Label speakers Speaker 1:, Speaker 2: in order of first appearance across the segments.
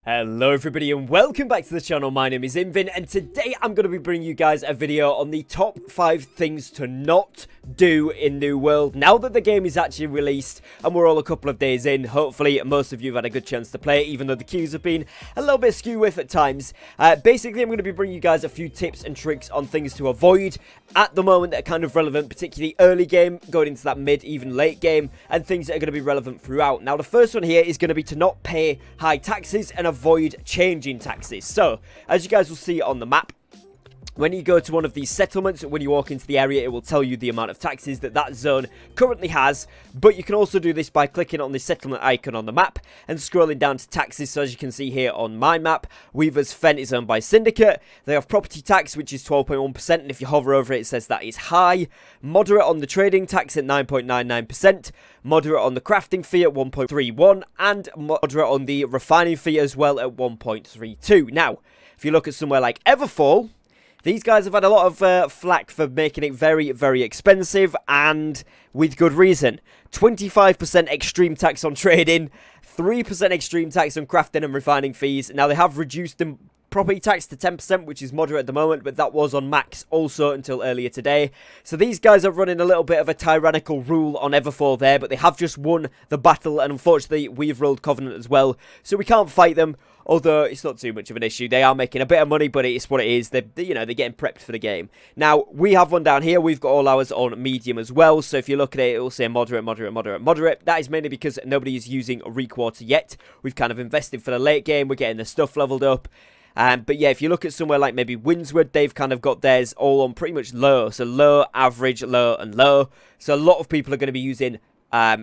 Speaker 1: Hello everybody and welcome back to the channel. My name is Invin and today I'm going to be bringing you guys a video on the top 5 things to not do in New World. Now that the game is actually released and we're all a couple of days in, hopefully most of you have had a good chance to play it, even though the queues have been a little bit skew with at times. Basically I'm going to be bringing you guys a few tips and tricks on things to avoid at the moment that are kind of relevant, particularly early game, going into that mid, even late game, and things that are going to be relevant throughout. Now the first one here is going to be to not pay high taxes and avoid changing taxes. So, as you guys will see on the map, when you go to one of these settlements, when you walk into the area, it will tell you the amount of taxes that that zone currently has. But you can also do this by clicking on the settlement icon on the map and scrolling down to taxes. So as you can see here on my map, Weaver's Fen is owned by Syndicate. They have property tax, which is 12.1%. And if you hover over it, it says that is high. Moderate on the trading tax at 9.99%. Moderate on the crafting fee at 1.31. And moderate on the refining fee as well at 1.32. Now, if you look at somewhere like Everfall, these guys have had a lot of flack for making it very, very expensive, and with good reason. 25% extreme tax on trading, 3% extreme tax on crafting and refining fees. Now, they have reduced the property tax to 10%, which is moderate at the moment, but that was on max also until earlier today. So these guys are running a little bit of a tyrannical rule on Everfall there, but they have just won the battle, and unfortunately, we've rolled Covenant as well, so we can't fight them. Although it's not too much of an issue. They are making a bit of money, but it's what it is. They're getting prepped for the game. Now, we have one down here. We've got all ours on medium as well. So if you look at it, it will say moderate, moderate, moderate, moderate. That is mainly because nobody is using a Requarter yet. We've kind of invested for the late game. We're getting the stuff leveled up. But yeah, if you look at somewhere like maybe Windswood, they've kind of got theirs all on pretty much low. So low, average, low, and low. So a lot of people are going to be using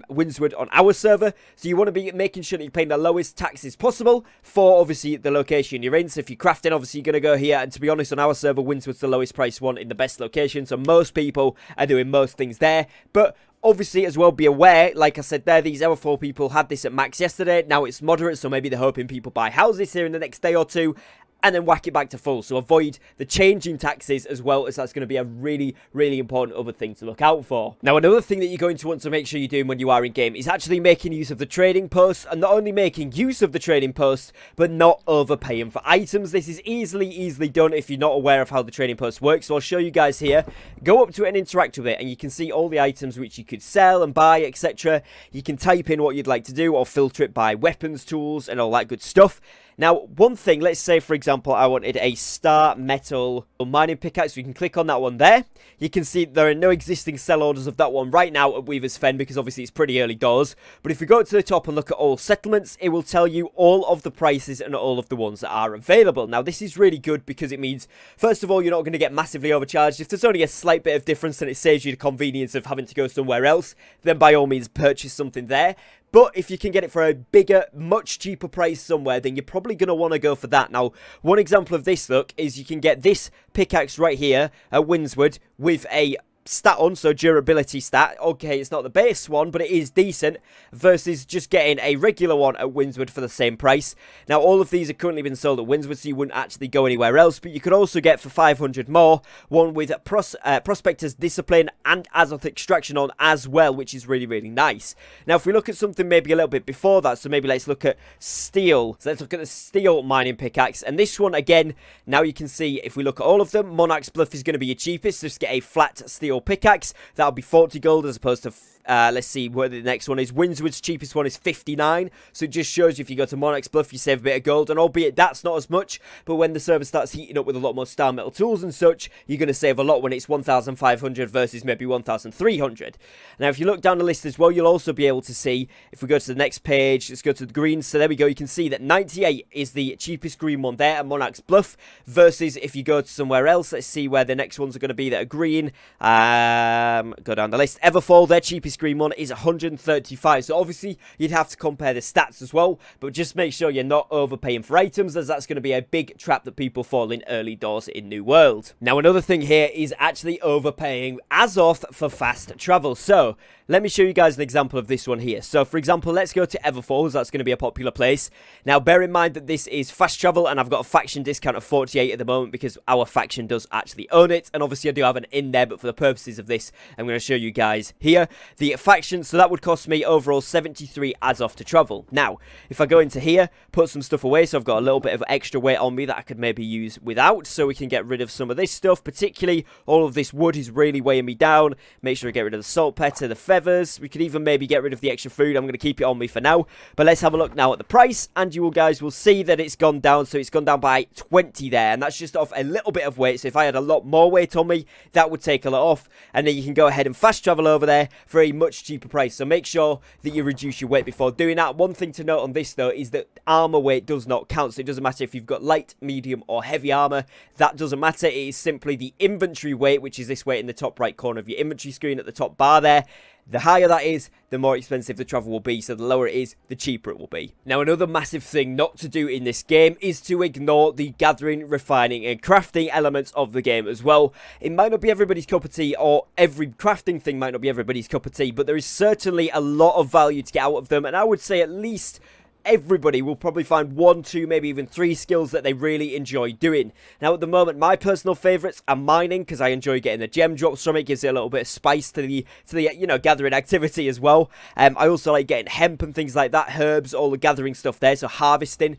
Speaker 1: Windswood on our server, so you want to be making sure that you're paying the lowest taxes possible for obviously the location you're in. So if you're crafting, obviously you're going to go here, and to be honest, on our server, Windswood's the lowest price one in the best location, so most people are doing most things there. But obviously, as well, be aware, like I said there, these Everfall people had this at max yesterday. Now it's moderate, so maybe they're hoping people buy houses here in the next day or two, and then whack it back to full. So avoid the changing taxes as well, as that's going to be a really, really important other thing to look out for. Now, another thing that you're going to want to make sure you're doing when you are in game is actually making use of the trading post, and not only making use of the trading post, but not overpaying for items. This is easily done if you're not aware of how the trading post works. So I'll show you guys here. Go up to it and interact with it, and you can see all the items which you could sell and buy, etc. You can type in what you'd like to do, or filter it by weapons, tools, and all that good stuff. Now, one thing, let's say, for example, I wanted a star metal mining pickaxe. We can click on that one there. You can see there are no existing sell orders of that one right now at Weaver's Fen, because obviously it's pretty early doors. But if we go to the top and look at all settlements, it will tell you all of the prices and all of the ones that are available. Now, this is really good because it means, first of all, you're not going to get massively overcharged. If there's only a slight bit of difference and it saves you the convenience of having to go somewhere else, then by all means purchase something there. But if you can get it for a bigger, much cheaper price somewhere, then you're probably going to want to go for that. Now, one example of this, look, is you can get this pickaxe right here at Windswood with a stat on, so durability stat. Okay, it's not the base one, but it is decent, versus just getting a regular one at Windswood for the same price. Now, all of these are currently been sold at Windswood, so you wouldn't actually go anywhere else, but you could also get for 500 more, one with Prospector's Discipline and Azoth Extraction on as well, which is really, really nice. Now, if we look at something maybe a little bit before that, so maybe let's look at steel. So let's look at the steel mining pickaxe, and this one, again, now you can see, if we look at all of them, Monarch's Bluff is going to be your cheapest. Just get a flat steel pickaxe. That'll be 40 gold as opposed to let's see where the next one is. Windswood's cheapest one is 59, so it just shows you if you go to Monarch's Bluff, you save a bit of gold, and albeit that's not as much, but when the server starts heating up with a lot more star metal tools and such, you're going to save a lot when it's 1,500 versus maybe 1,300. Now, if you look down the list as well, you'll also be able to see, if we go to the next page, let's go to the greens, so there we go, you can see that 98 is the cheapest green one there at Monarch's Bluff, versus if you go to somewhere else, let's see where the next ones are going to be that are green, go down the list, Everfall, their cheapest green one is 135, so obviously you'd have to compare the stats as well, but just make sure you're not overpaying for items, as that's going to be a big trap that people fall in early doors in New World. Now, another thing here is actually overpaying Azoth for fast travel. So let me show you guys an example of this one here. So for example, let's go to Everfall, as that's going to be a popular place. Now, bear in mind that this is fast travel, and I've got a faction discount of 48 at the moment because our faction does actually own it, and obviously I do have an in there, but for the purpose purposes of this, I'm going to show you guys here the faction. So that would cost me overall 73 Azoth to travel. Now, if I go into here, put some stuff away, so I've got a little bit of extra weight on me that I could maybe use without, so we can get rid of some of this stuff. Particularly, all of this wood is really weighing me down. Make sure I get rid of the saltpeter, the feathers. We could even maybe get rid of the extra food. I'm going to keep it on me for now. But let's have a look now at the price, and you guys will see that it's gone down. So it's gone down by 20 there, and that's just off a little bit of weight. So if I had a lot more weight on me, that would take a lot off, and then you can go ahead and fast travel over there for a much cheaper price. So make sure that you reduce your weight before doing that. One thing to note on this though is that armor weight does not count. So it doesn't matter if you've got light, medium or heavy armor. That doesn't matter. It is simply the inventory weight, which is this weight in the top right corner of your inventory screen at the top bar there. The higher that is, the more expensive the travel will be, so the lower it is, the cheaper it will be. Now, another massive thing not to do in this game is to ignore the gathering, refining, and crafting elements of the game as well. It might not be everybody's cup of tea, or every crafting thing might not be everybody's cup of tea, but there is certainly a lot of value to get out of them, and I would say at least everybody will probably find 1, 2, maybe even 3 skills that they really enjoy doing. Now, at the moment, my personal favourites are mining, because I enjoy getting the gem drops from it. Gives it a little bit of spice to the you know, gathering activity as well. I also like getting hemp and things like that, herbs, all the gathering stuff there, so harvesting.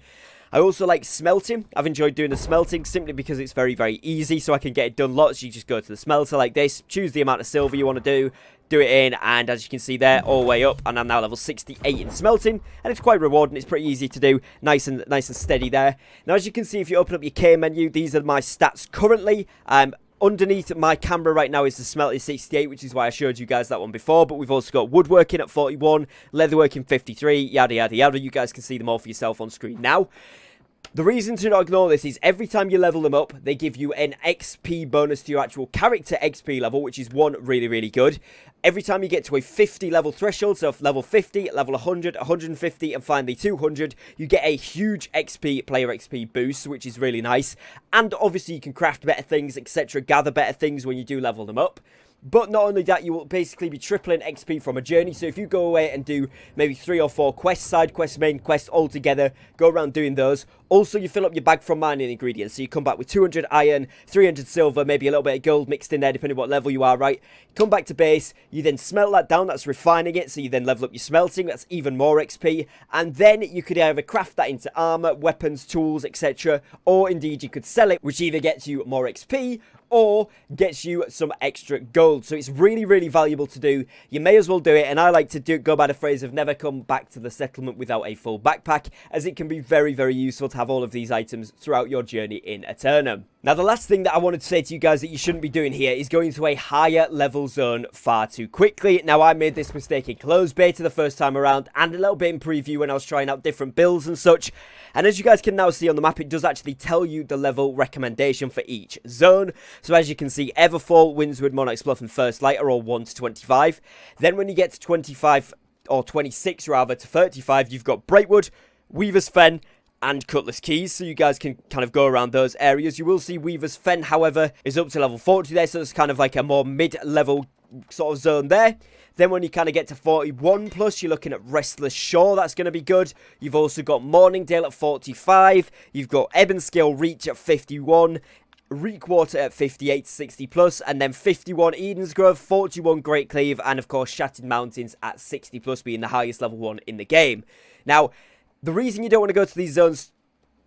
Speaker 1: I also like smelting. I've enjoyed doing the smelting simply because it's very, very easy, so I can get it done lots. You just go to the smelter like this, choose the amount of silver you want to do it in, and as you can see there, all the way up, and I'm now level 68 in smelting, and it's quite rewarding. It's pretty easy to do, nice and steady there. Now, as you can see, if you open up your K menu, these are my stats currently. Underneath my camera right now is the smelting 68, which is why I showed you guys that one before, but we've also got woodworking at 41, leatherworking 53, yada yada yada. You guys can see them all for yourself on screen now. The reason to not ignore this is every time you level them up, they give you an XP bonus to your actual character XP level, which is one really, really good. Every time you get to a 50 level threshold, so level 50, level 100, 150, and finally 200, you get a huge XP, player XP boost, which is really nice. And obviously you can craft better things, etc., gather better things when you do level them up. But not only that, you will basically be tripling XP from a journey. So if you go away and do maybe 3 or 4 quests, side quests, main quests all together, go around doing those. Also, you fill up your bag from mining ingredients. So you come back with 200 iron, 300 silver, maybe a little bit of gold mixed in there, depending on what level you are, right? Come back to base, you then smelt that down, that's refining it. So you then level up your smelting, that's even more XP. And then you could either craft that into armor, weapons, tools, etc. Or indeed, you could sell it, which either gets you more XP or gets you some extra gold. So it's really, really valuable to do. You may as well do it, and I like to go by the phrase of never come back to the settlement without a full backpack, as it can be very, very useful to have all of these items throughout your journey in Aeternum. Now, the last thing that I wanted to say to you guys that you shouldn't be doing here is going to a higher level zone far too quickly. Now, I made this mistake in closed beta the first time around, and a little bit in preview when I was trying out different builds and such. And as you guys can now see on the map, it does actually tell you the level recommendation for each zone. So as you can see, Everfall, Windswood, Monarch's Bluff, and First Light are all 1 to 25. Then when you get to 25, or 26 rather, to 35, you've got Brightwood, Weaver's Fen, and Cutlass Keys, so you guys can kind of go around those areas. You will see Weaver's Fen, however, is up to level 40 there, so it's kind of like a more mid-level sort of zone there. Then when you kind of get to 41 plus, you're looking at Restless Shore. That's going to be good. You've also got Morningdale at 45. You've got Ebonscale Reach at 51. Reekwater at 58 to 60 plus, and then 51 Eden's Grove, 41 Great Cleave, and of course Shattered Mountains at 60 plus, being the highest level one in the game. Now, the reason you don't want to go to these zones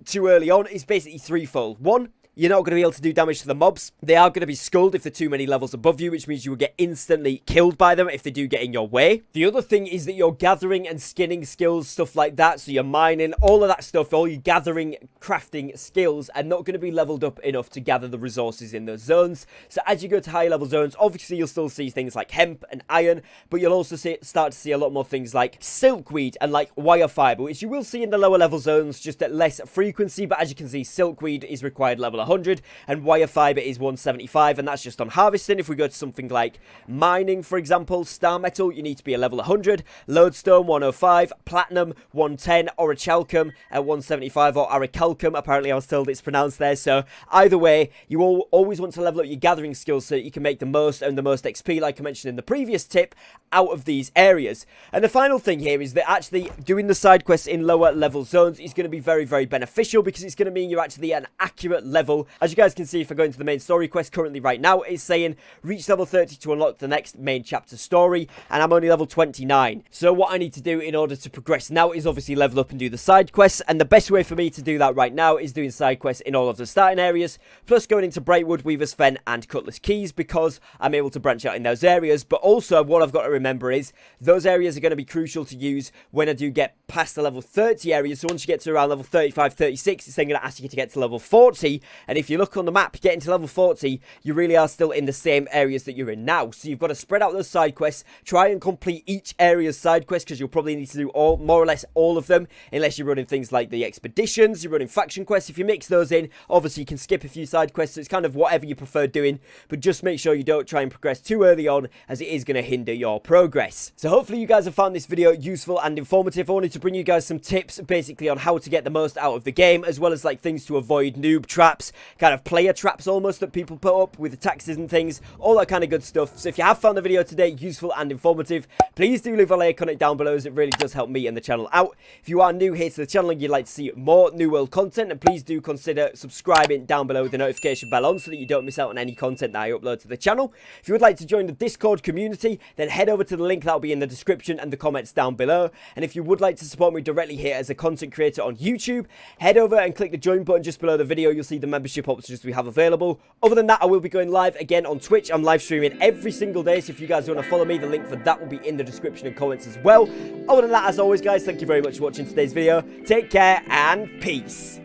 Speaker 1: too early on is basically threefold. One, you're not going to be able to do damage to the mobs. They are going to be skulled if they're too many levels above you, which means you will get instantly killed by them if they do get in your way. The other thing is that your gathering and skinning skills, stuff like that, so you're mining, all of that stuff, all your gathering, crafting skills are not going to be leveled up enough to gather the resources in those zones. So as you go to higher level zones, obviously you'll still see things like hemp and iron, but you'll also start to see a lot more things like silkweed and like wire fiber, which you will see in the lower level zones, just at less frequency. But as you can see, silkweed is required level 100 and wire fiber is 175, and that's just on harvesting. If we go to something like mining, for example, star metal, you need to be a level 100, lodestone 105, platinum 110, orichalcum at 175, or orichalcum, apparently I was told it's pronounced there. So either way, you always want to level up your gathering skills so that you can make the most and the most XP, like I mentioned in the previous tip, out of these areas. And the final thing here is that actually doing the side quests in lower level zones is going to be very, very beneficial, because it's going to mean you're actually at an accurate level level. As you guys can see, if I go into the main story quest currently right now, it's saying reach level 30 to unlock the next main chapter story, and I'm only level 29. So what I need to do in order to progress now is obviously level up and do the side quests, and the best way for me to do that right now is doing side quests in all of the starting areas, plus going into Brightwood, Weaver's Fen, and Cutlass Keys, because I'm able to branch out in those areas. But also, what I've got to remember is those areas are going to be crucial to use when I do get past the level 30 area. So once you get to around level 35, 36, it's then going to ask you to get to level 40, and if you look on the map, getting to level 40, you really are still in the same areas that you're in now. So you've got to spread out those side quests, try and complete each area's side quest, because you'll probably need to do more or less all of them, unless you're running things like the expeditions, you're running faction quests. If you mix those in, obviously you can skip a few side quests, so it's kind of whatever you prefer doing, but just make sure you don't try and progress too early on, as it is going to hinder your progress. So hopefully you guys have found this video useful and informative. I wanted to bring you guys some tips basically on how to get the most out of the game, as well as like things to avoid noob traps, kind of player traps almost that people put up with the taxes and things, all that kind of good stuff. So if you have found the video today useful and informative, please do leave a like on it down below, as it really does help me and the channel out. If you are new here to the channel and you'd like to see more New World content, and please do consider subscribing down below with the notification bell on, so that you don't miss out on any content that I upload to the channel. If you would like to join the Discord community, then head over to the link that will be in the description and the comments down below. And if you would like to support me directly here as a content creator on YouTube, head over and click the join button just below the video. You'll see the membership options we have available. Other than that, I will be going live again on Twitch. I'm live streaming every single day, so if you guys want to follow me, the link for that will be in the description and comments as well. Other than that, as always guys, thank you very much for watching today's video. Take care and peace.